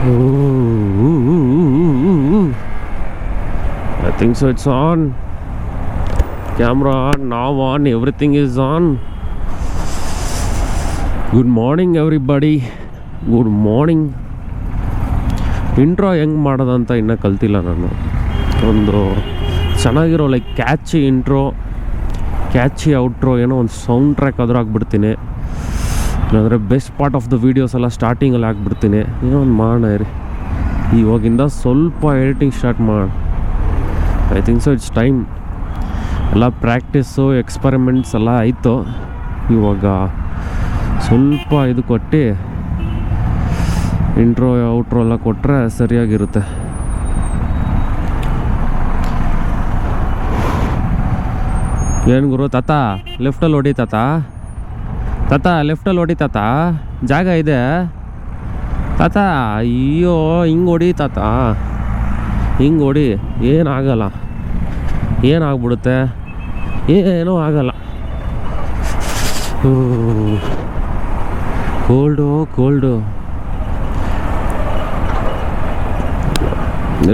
I think so. It's on. Camera on, now on, everything is on. Good morning everybody. Good morning. Intro ಹೆಂಗೆ ಮಾಡೋದಂತ ಇನ್ನೂ ಕಲ್ತಿಲ್ಲ ನಾನು. ಒಂದು ಚೆನ್ನಾಗಿರೋ like catchy intro, catchy outro, ಏನೋ ಒಂದು ಸೌಂಡ್ ಟ್ರ್ಯಾಕ್ ಆದರೂ ಹಾಕ್ಬಿಡ್ತೀನಿ. ಇಲ್ಲಾಂದರೆ best part of the videos ಎಲ್ಲ ಸ್ಟಾರ್ಟಿಂಗಲ್ಲಿ ಹಾಕ್ಬಿಡ್ತೀನಿ. ಏನೋ ಒಂದು ಮಾಡೋಣ ರೀ. ಇವಾಗಿಂದ ಸ್ವಲ್ಪ ಎಡಿಟಿಂಗ್ ಸ್ಟಾರ್ಟ್ ಮಾಡೋಣ. I think so it's time. ಎಲ್ಲ ಪ್ರಾಕ್ಟೀಸು ಎಕ್ಸ್ಪರಿಮೆಂಟ್ಸ್ ಎಲ್ಲ ಆಯಿತು. ಇವಾಗ ಸ್ವಲ್ಪ ಇದು ಕೊಟ್ಟು ಇಂಟ್ರೋ ಔಟ್ರೋ ಎಲ್ಲ ಕೊಟ್ಟರೆ ಸರಿಯಾಗಿರುತ್ತೆ. ಏನು ಗುರು ತಾತ ಲೆಫ್ಟಲ್ಲಿ ಹೊಡಿ ತಾತ, ತಾತ ಲೆಫ್ಟಲ್ಲಿ ಹೊಡಿ ತಾತ, ಜಾಗ ಇದೆ ತಾತ. ಅಯ್ಯೋ ಹಿಂಗೆ ಹೊಡಿ ತಾತ, ಹಿಂಗೆ ಹೊಡಿ, ಏನಾಗಲ್ಲ, ಏನಾಗ್ಬಿಡುತ್ತೆ, ಏನೂ ಆಗಲ್ಲ. Cold.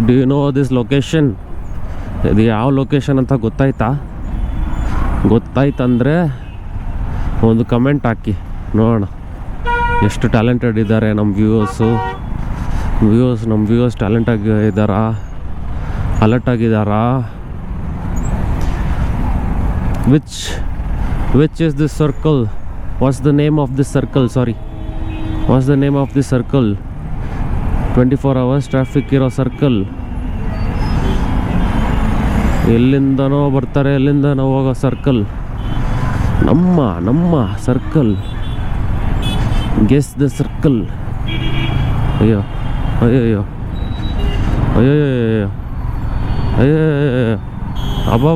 Do you know this location? ಇದು ಯಾವ ಲೊಕೇಶನ್ ಅಂತ ಗೊತ್ತಾಯ್ತಂದರೆ ಒಂದು ಕಮೆಂಟ್ ಹಾಕಿ ನೋಡೋಣ. ಎಷ್ಟು ಟ್ಯಾಲೆಂಟೆಡ್ ಇದ್ದಾರೆ ನಮ್ಮ ವ್ಯೂವರ್ಸ್ ಟ್ಯಾಲೆಂಟ್ ಆಗಿದ್ದಾರಾ, ಅಲರ್ಟ್ ಆಗಿದ್ದಾರಾ? Which is this circle? What's the name of this circle? What's the name of this circle? 24 hours traffic ಇರೋ ಸರ್ಕಲ್. ಎಲ್ಲಿಂದನೋ ಬರ್ತಾರೆ, ಎಲ್ಲಿಂದನೋ ಹೋಗೋ ಸರ್ಕಲ್. ನಮ್ಮ ಸರ್ಕಲ್. Guess the circle. ಅಯ್ಯೋ ಅಬ್ಬಾ.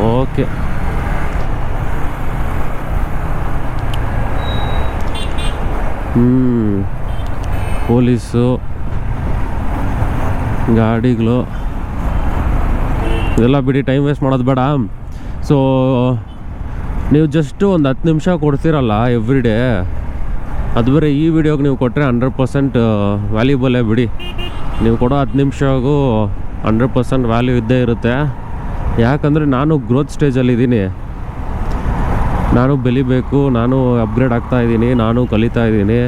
ಓಕೆ, ಪೊಲೀಸು ಗಾಡಿಗಳು ಇದೆಲ್ಲ ಬಿಡಿ, ಟೈಮ್ ವೇಸ್ಟ್ ಮಾಡೋದು ಬೇಡ. ಸೊ ನೀವು ಜಸ್ಟು ಒಂದು 10 ನಿಮಿಷ ಕೊಡ್ತೀರಲ್ಲ ಎವ್ರಿ ಡೇ, ಅದು ಬೇರೆ ಈ ವಿಡಿಯೋಗೆ ನೀವು ಕೊಟ್ಟರೆ 100% ವ್ಯಾಲ್ಯೂಬಲೇ ಬಿಡಿ. ನೀವು ಕೊಡೋ 10 ನಿಮಿಷಗೂ 100% ವ್ಯಾಲ್ಯೂ ಇದ್ದೇ ಇರುತ್ತೆ. ಯಾಕಂದರೆ ನಾನು ಗ್ರೋತ್ ಸ್ಟೇಜಲ್ಲಿದ್ದೀನಿ, ನಾನು ಬೆಳಿಬೇಕು, ನಾನು ಅಪ್ಗ್ರೇಡ್ ಆಗ್ತಾಯಿದ್ದೀನಿ, ನಾನು ಕಲಿತಾ ಇದ್ದೀನಿ.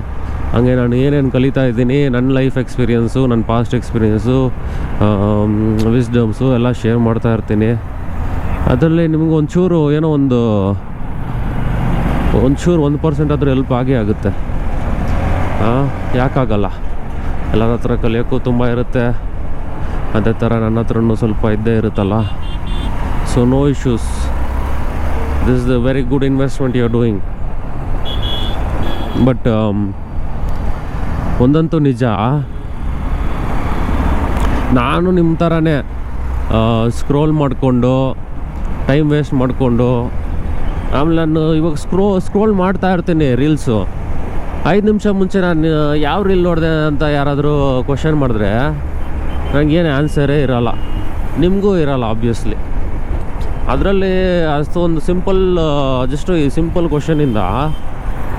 ಹಂಗೆ ನಾನು ಏನೇನು ಕಲಿತಾ ಇದ್ದೀನಿ, ನನ್ನ ಲೈಫ್ ಎಕ್ಸ್ಪೀರಿಯೆನ್ಸು, ನನ್ನ ಪಾಸ್ಟ್ ಎಕ್ಸ್ಪೀರಿಯೆನ್ಸು, ವಿಸ್ಡಮ್ಸು ಎಲ್ಲ ಶೇರ್ ಮಾಡ್ತಾ ಇರ್ತೀನಿ. ಅದರಲ್ಲಿ ನಿಮ್ಗೆ ಒಂಚೂರು ಏನೋ ಒಂಚೂರು 1% ಆದರೂ ಹೆಲ್ಪ್ ಆಗೇ ಆಗುತ್ತೆ. ಯಾಕಾಗಲ್ಲ? ಎಲ್ಲರ ಹತ್ರ ಕಲಿಯೋಕ್ಕೂ ತುಂಬ ಇರುತ್ತೆ, ಅದೇ ಥರ ನನ್ನ ಹತ್ರನೂ ಸ್ವಲ್ಪ ಇದ್ದೇ ಇರುತ್ತಲ್ಲ. So no issues. This is a very good investment you are doing. But ಒಂದಂತೂ ನಿಜ, ನಾನು ನಿಮ್ಮ ಥರನೇ ಸ್ಕ್ರೋಲ್ ಮಾಡಿಕೊಂಡು ಟೈಮ್ ವೇಸ್ಟ್ ಮಾಡಿಕೊಂಡು ಆಮೇಲೆ ನಾನು ಇವಾಗ ಸ್ಕ್ರೋಲ್ ಮಾಡ್ತಾ ಇರ್ತೀನಿ ರೀಲ್ಸು. 5 ನಿಮಿಷ ಮುಂಚೆ ನಾನು ಯಾವ ರೀಲ್ ನೋಡಿದೆ ಅಂತ ಯಾರಾದರೂ ಕ್ವಶನ್ ಮಾಡಿದ್ರೆ ನನಗೇನು ಆನ್ಸರೇ ಇರೋಲ್ಲ, ನಿಮಗೂ ಇರೋಲ್ಲ ಆಬ್ವಿಯಸ್ಲಿ. ಅದರಲ್ಲಿ ಅಷ್ಟೊಂದು ಜಸ್ಟ್ ಈ ಸಿಂಪಲ್ ಕ್ವಶನಿಂದ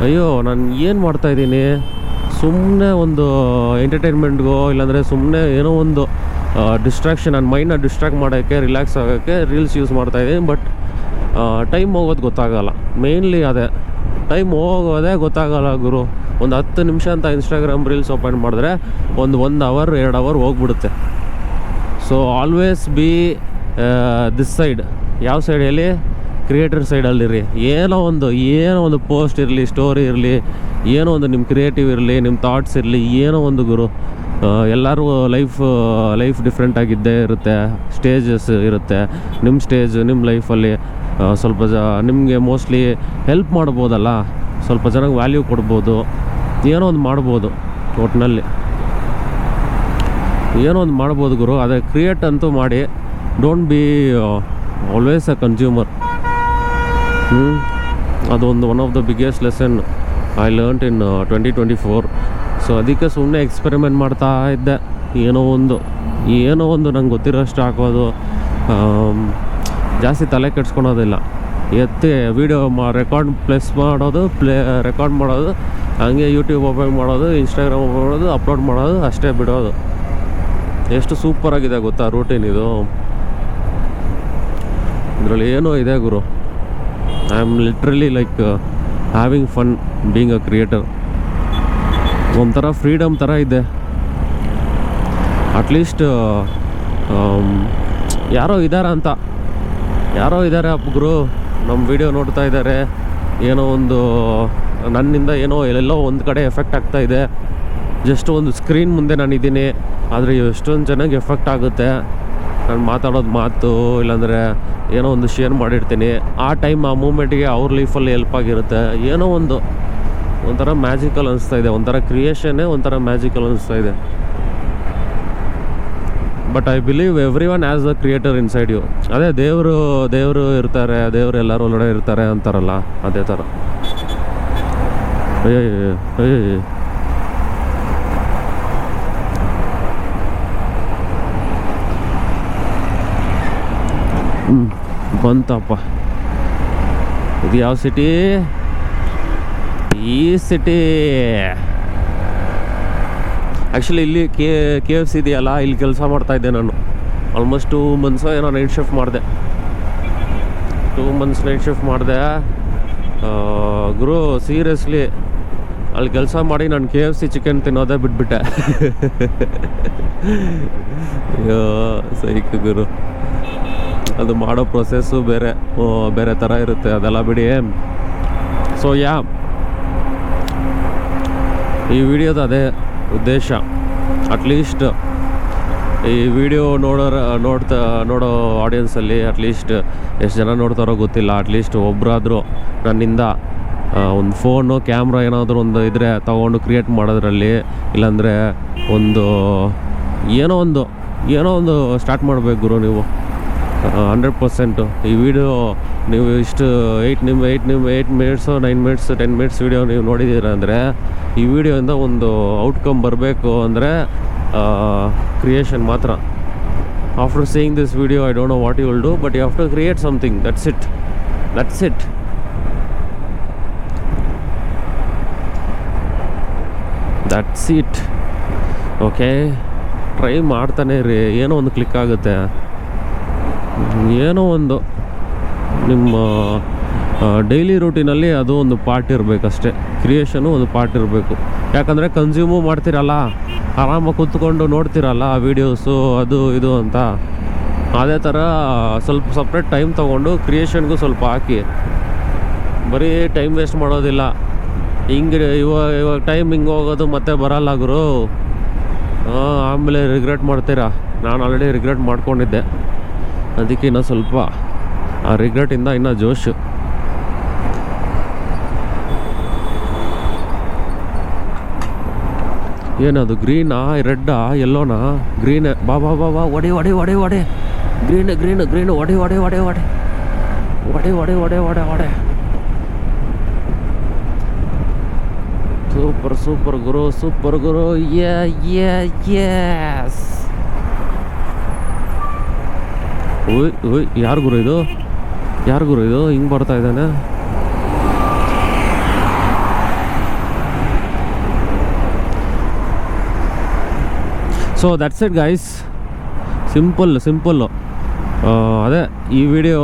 ಅಯ್ಯೋ ನಾನು ಏನು ಮಾಡ್ತಾಯಿದ್ದೀನಿ, ಸುಮ್ಮನೆ ಒಂದು ಎಂಟರ್ಟೈನ್ಮೆಂಟ್ಗೋ ಇಲ್ಲಾಂದರೆ ಸುಮ್ಮನೆ ಏನೋ ಒಂದು ಡಿಸ್ಟ್ರಾಕ್ಷನ್, ನನ್ನ ಮೈಂಡ್ನ ಡಿಸ್ಟ್ರಾಕ್ಟ್ ಮಾಡೋಕ್ಕೆ, ರಿಲ್ಯಾಕ್ಸ್ ಆಗೋಕ್ಕೆ ರೀಲ್ಸ್ ಯೂಸ್ ಮಾಡ್ತಾಯಿದ್ದೀನಿ. ಬಟ್ ಟೈಮ್ ಹೋಗೋದು ಗೊತ್ತಾಗಲ್ಲ. ಮೇಯ್ನ್ಲಿ ಅದೇ, ಟೈಮ್ ಹೋಗೋದೇ ಗೊತ್ತಾಗಲ್ಲ ಗುರು. ಒಂದು 10 ನಿಮಿಷ ಅಂತ ಇನ್ಸ್ಟಾಗ್ರಾಮ್ ರೀಲ್ಸ್ ಓಪನ್ ಮಾಡಿದ್ರೆ 1 ಅವರ್ 2 ಅವರ್ ಹೋಗ್ಬಿಡುತ್ತೆ. So always B this side. ಯಾವ ಸೈಡ್ ಹೇಳಿ? ಕ್ರಿಯೇಟರ್ ಸೈಡಲ್ಲಿರಿ. ಏನೋ ಒಂದು ಪೋಸ್ಟ್ ಇರಲಿ, ಸ್ಟೋರಿ ಇರಲಿ, ಏನೋ ಒಂದು ನಿಮ್ಮ ಕ್ರಿಯೇಟಿವ್ ಇರಲಿ, ನಿಮ್ಮ ಥಾಟ್ಸ್ ಇರಲಿ, ಏನೋ ಒಂದು ಗುರು. ಎಲ್ಲರೂ ಲೈಫ್ ಡಿಫ್ರೆಂಟಾಗಿದ್ದೇ ಇರುತ್ತೆ, ಸ್ಟೇಜಸ್ ಇರುತ್ತೆ. ನಿಮ್ಮ ಸ್ಟೇಜ್ ನಿಮ್ಮ ಲೈಫಲ್ಲಿ ಸ್ವಲ್ಪ ನಿಮಗೆ ಮೋಸ್ಟ್ಲಿ ಹೆಲ್ಪ್ ಮಾಡ್ಬೋದಲ್ಲ, ಸ್ವಲ್ಪ ಜನಕ್ಕೆ ವ್ಯಾಲ್ಯೂ ಕೊಡ್ಬೋದು, ಏನೋ ಒಂದು ಮಾಡ್ಬೋದು. ಒಟ್ಟಿನಲ್ಲಿ ಏನೋ ಒಂದು ಮಾಡ್ಬೋದು ಗುರು. ಅದೇ ಕ್ರಿಯೇಟ್ ಅಂತೂ ಮಾಡಿ. Don't be always a consumer. ಅದೊಂದು one of the biggest lesson I learned in 2024. ಸೊ ಅದಕ್ಕೆ ಸುಮ್ಮನೆ ಎಕ್ಸ್ಪೆರಿಮೆಂಟ್ ಮಾಡ್ತಾ ಇದ್ದೆ. ಏನೋ ಒಂದು ನಂಗೆ ಗೊತ್ತಿರೋಷ್ಟು ಹಾಕೋದು, ಜಾಸ್ತಿ ತಲೆ ಕೆಡ್ಸ್ಕೊಳೋದಿಲ್ಲ. ವೀಡಿಯೋ ರೆಕಾರ್ಡ್ ರೆಕಾರ್ಡ್ ಮಾಡೋದು, ಹಂಗೆ ಯೂಟ್ಯೂಬ್ ಓಪನ್ ಮಾಡೋದು, ಇನ್ಸ್ಟಾಗ್ರಾಮ್ ಓಪನ್ ಮಾಡೋದು, ಅಪ್ಲೋಡ್ ಮಾಡೋದು, ಅಷ್ಟೇ ಬಿಡೋದು. ಎಷ್ಟು ಸೂಪರಾಗಿದೆ ಗೊತ್ತಾ ರೂಟೀನ್ ಇದು. ಇದರಲ್ಲಿ ಏನೋ ಇದೆ ಗುರು. I am literally like having fun being a creator. ಒಂಥರ ಫ್ರೀಡಮ್ ಥರ ಇದೆ. ಅಟ್ಲೀಸ್ಟ್ ಯಾರೋ ಇದ್ದಾರೆ ಗುರು, ನಮ್ಮ ವಿಡಿಯೋ ನೋಡ್ತಾ ಇದ್ದಾರೆ, ಏನೋ ಒಂದು ನನ್ನಿಂದ ಏನೋ ಎಲ್ಲೆಲ್ಲೋ ಒಂದು ಕಡೆ ಎಫೆಕ್ಟ್ ಆಗ್ತಾ ಇದೆ. ಜಸ್ಟ್ ಒಂದು ಸ್ಕ್ರೀನ್ ಮುಂದೆ ನಾನಿದ್ದೀನಿ, ಆದರೆ ಎಷ್ಟೊಂದು ಚೆನ್ನಾಗಿ ಎಫೆಕ್ಟ್ ಆಗುತ್ತೆ ನಾನು ಮಾತಾಡೋದು ಮಾತು, ಇಲ್ಲಾಂದರೆ ಏನೋ ಒಂದು ಶೇರ್ ಮಾಡಿರ್ತೀನಿ. ಆ ಟೈಮ್ ಆ ಮೂಮೆಂಟಿಗೆ ಅವ್ರ ಲೈಫಲ್ಲಿ ಹೆಲ್ಪ್ ಆಗಿರುತ್ತೆ. ಏನೋ ಒಂಥರ ಮ್ಯಾಜಿಕಲ್ ಅನಿಸ್ತಾ ಇದೆ. ಒಂಥರ ಕ್ರಿಯೇಷನ್ನೇ ಒಂಥರ ಮ್ಯಾಜಿಕಲ್ ಅನಿಸ್ತಾ ಇದೆ. But I believe everyone as a creator inside you. ಅದೇ ದೇವರು ಇರ್ತಾರೆ, ದೇವರು ಎಲ್ಲರೂ ಒಳಗಡೆ ಇರ್ತಾರೆ ಅಂತಾರಲ್ಲ, ಅದೇ ಥರ. ಅಯ್ಯಯ್ಯ ಬಂತಪ್ಪ. ಇದು ಯಾವ ಸಿಟಿ? ಈ ಸಿಟಿ ಆ್ಯಕ್ಚುಲಿ ಇಲ್ಲಿ KFC ಇದೆಯಲ್ಲ, ಇಲ್ಲಿ ಕೆಲಸ ಮಾಡ್ತಾಯಿದ್ದೆ ನಾನು. ಆಲ್ಮೋಸ್ಟ್ 2 months ಏನೋ ನೈಟ್ ಶಿಫ್ಟ್ ಮಾಡಿದೆ. 2 months ನೈಟ್ ಶಿಫ್ಟ್ ಮಾಡಿದೆ ಗುರು. ಸೀರಿಯಸ್ಲಿ ಅಲ್ಲಿ ಕೆಲಸ ಮಾಡಿ ನಾನು KFC ಚಿಕನ್ ತಿನ್ನೋದೇ ಬಿಟ್ಬಿಟ್ಟೆ. ಅಯ್ಯೋ ಸೈಕ್ ಗುರು. ಅದು ಮಾಡೋ ಪ್ರೊಸೆಸ್ಸು ಬೇರೆ ಥರ ಇರುತ್ತೆ, ಅದೆಲ್ಲ ಬಿಡಿ. ಸೊ ಈ ವಿಡಿಯೋದ ಅದೇ ಉದ್ದೇಶ. ಅಟ್ಲೀಸ್ಟ್ ಈ ವಿಡಿಯೋ ನೋಡೋ ಆಡಿಯನ್ಸಲ್ಲಿ ಅಟ್ಲೀಸ್ಟ್ ಎಷ್ಟು ಜನ ನೋಡ್ತಾರೋ ಗೊತ್ತಿಲ್ಲ, ಅಟ್ಲೀಸ್ಟ್ ಒಬ್ಬರಾದರೂ ನನ್ನಿಂದ ಒಂದು ಫೋನು ಕ್ಯಾಮ್ರಾ ಏನಾದರೂ ಒಂದು ಇದ್ದರೆ ತೊಗೊಂಡು ಕ್ರಿಯೇಟ್ ಮಾಡೋದ್ರಲ್ಲಿ, ಇಲ್ಲಾಂದರೆ ಏನೋ ಒಂದು ಸ್ಟಾರ್ಟ್ ಮಾಡಬೇಕು ಗುರು ನೀವು. 100% ಈ ವಿಡಿಯೋ ನೀವು ಇಷ್ಟು 8 ಮಿನಿಟ್ಸು 9 ಮಿನಿಟ್ಸ್ 10 ಮಿನಿಟ್ಸ್ ವಿಡಿಯೋ ನೀವು ನೋಡಿದ್ದೀರ ಅಂದರೆ, ಈ ವಿಡಿಯೋಯಿಂದ ಒಂದು ಔಟ್ಕಮ್ ಬರಬೇಕು ಅಂದರೆ ಕ್ರಿಯೇಷನ್ ಮಾತ್ರ. After seeing this video I don't know what you will do, but you have to create something. That's it. Okay, try ಮಾಡ್ತಾನೆ ಇರಿ. ಏನೋ ಒಂದು ಕ್ಲಿಕ್ ಆಗುತ್ತೆ. ಏನೋ ಒಂದು ನಿಮ್ಮ ಡೈಲಿ ರೂಟೀನಲ್ಲಿ ಅದು ಒಂದು ಪಾರ್ಟ್ ಇರಬೇಕಷ್ಟೇ. ಕ್ರಿಯೇಷನು ಒಂದು ಪಾರ್ಟ್ ಇರಬೇಕು. ಯಾಕಂದರೆ ಕನ್ಸ್ಯೂಮು ಮಾಡ್ತಿರಲ್ಲ, ಆರಾಮಾಗಿ ಕೂತ್ಕೊಂಡು ನೋಡ್ತಿರಲ್ಲ ವೀಡಿಯೋಸು ಅದು ಇದು ಅಂತ. ಅದೇ ಥರ ಸ್ವಲ್ಪ ಸಪ್ರೇಟ್ ಟೈಮ್ ತೊಗೊಂಡು ಕ್ರಿಯೇಷನ್ಗೂ ಸ್ವಲ್ಪ ಹಾಕಿ. ಬರೀ ಟೈಮ್ ವೇಸ್ಟ್ ಮಾಡೋದಿಲ್ಲ. ಇವಾಗ ಟೈಮ್ ಹಿಂಗೆ ಹೋಗೋದು ಮತ್ತೆ ಬರಲ್ಲ ಗುರು. ಆಮೇಲೆ ರಿಗ್ರೆಟ್ ಮಾಡ್ತೀರಾ. ನಾನು ಆಲ್ರೆಡಿ ರಿಗ್ರೆಟ್ ಮಾಡ್ಕೊಂಡಿದ್ದೆ, ಅದಕ್ಕೆ ಇನ್ನೂ ಸ್ವಲ್ಪ ಆ ರಿಗ್ರೆಟಿಂದ ಇನ್ನೂ ಜೋಶು. ಏನದು ಗ್ರೀನಾ ರೆಡ್ಡಾ ಯೆಲ್ಲೋನಾ? ಗ್ರೀನೇ. ಬಾ ಒಡೆ ಗ್ರೀನ್ ಒಡೆ. ಸೂಪರ್ ಗುರು. ಯೆಸ್. ಓಯ್ ಯಾರು ಗುರು ಇದು ಹಿಂಗೆ ಬರ್ತಾ ಇದ್ದಾನೆ? So that's it guys. Simple. ಅದೇ ಈ ವಿಡಿಯೋ